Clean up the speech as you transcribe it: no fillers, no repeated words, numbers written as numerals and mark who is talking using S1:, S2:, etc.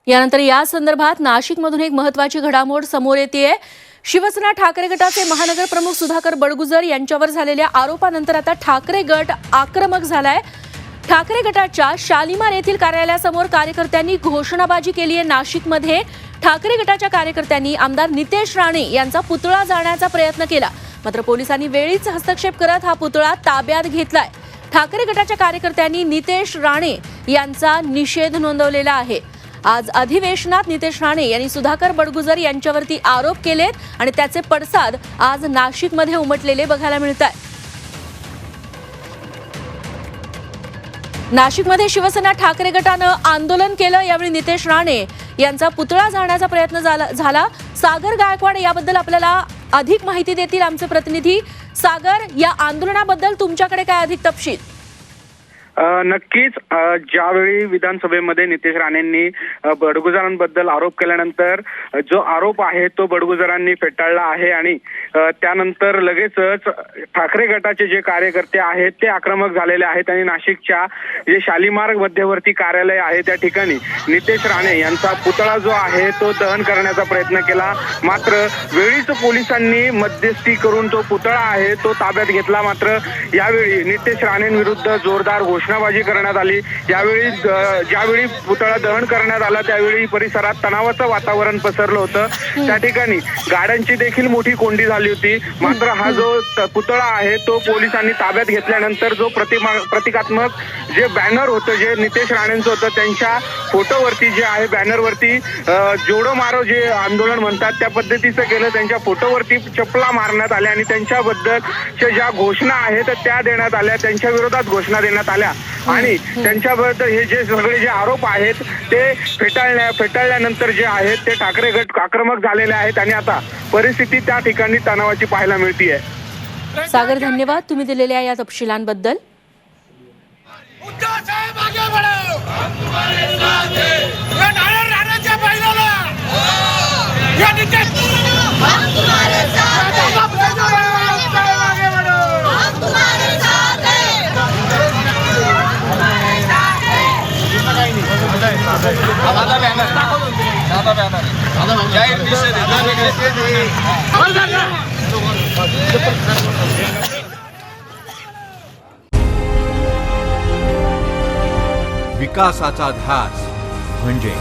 S1: यानंतर या संदर्भात नाशिकमधून एक महत्त्वाची घडामोड समोर येतेय। शिवसेना ठाकरे गटाचे महानगर प्रमुख सुधाकर बडगुजर यांच्यावर झालेल्या आरोपानंतर आता ठाकरे गट आक्रमक झालाय। ठाकरे गटाच्या शालिमार येथील कार्यालयासमोर कार्यकर्त्यांनी घोषणाबाजी केली आहे। नाशिकमध्ये ठाकरे गटाच्या कार्यकर्त्यांनी आमदार नितेश राणे यांचा पुतळा जाळण्याचा प्रयत्न केला, मात्र पोलिसांनी वेळीच हस्तक्षेप करत हा पुतळा ताब्यात घेतलाय। ठाकरे गटाच्या कार्यकर्त्यांनी नितेश राणे यांचा निषेध नोंदवलेला आहे। आज अधिवेशनात नितेश राणे यांनी सुधाकर बडगुजर यांच्यावरती आरोप केलेत आणि त्याचे पडसाद आज नाशिकमध्ये उमटलेले बघायला मिळतात। नाशिकमध्ये शिवसेना ठाकरे गटानं आंदोलन केलं। यावेळी नितेश राणे यांचा पुतळा जाळण्याचा प्रयत्न झाला। सागर गायकवाड याबद्दल आपल्याला अधिक माहिती देतील आमचे प्रतिनिधी। सागर, या आंदोलनाबद्दल तुमच्याकडे काय अधिक तपशील?
S2: नक्कीच ज्यावेळी विधानसभेमध्ये नितेश राणेंनी बडगुजरांबद्दल आरोप केल्यानंतर जो आरोप आहे तो बडगुजरांनी फेटाळला आहे आणि त्यानंतर लगेचच ठाकरे गटाचे जे कार्यकर्ते आहेत ते आक्रमक झालेले आहेत आणि नाशिकच्या जे शालिमार मध्यवर्ती कार्यालय आहे त्या ठिकाणी नितेश राणे यांचा पुतळा जो आहे तो दहन करण्याचा प्रयत्न केला, मात्र वेळीच पोलिसांनी मध्यस्थी करून तो पुतळा आहे तो ताब्यात घेतला। मात्र यावेळी नितेश राणेंविरुद्ध जोरदार घोषणाबाजी करण्यात आली। यावेळी ज्यावेळी पुतळा दहन करण्यात आला त्यावेळी परिसरात तणावाचं वातावरण पसरलं होतं। त्या ठिकाणी गाड्यांची देखील मोठी कोंडी झाली होती। मात्र हा जो पुतळा आहे तो पोलिसांनी ताब्यात घेतल्यानंतर जो प्रतिकात्मक जे बॅनर होतं जे नितेश राणेंचं होतं त्यांच्या फोटोवरती जे आहे बॅनरवरती जोडो मारो जे आंदोलन म्हणतात त्या पद्धतीचं केलं। त्यांच्या फोटोवरती चपला मारण्यात आल्या आणि त्यांच्याबद्दलच्या ज्या घोषणा आहेत त्या देण्यात आल्या, त्यांच्या विरोधात घोषणा देण्यात आल्या आणि त्यांच्याबद्दल हे जे सगळे जे आरोप आहेत ते फेटाळल्यानंतर जे आहेत ते ठाकरे गट आक्रमक झालेले आहेत आणि आता परिस्थिती त्या ठिकाणी तणावाची पाहायला मिळतीये।
S1: सागर, धन्यवाद तुम्ही दिलेल्या या तपशिलांबद्दल।
S3: विकासाचा ध्यास म्हणजे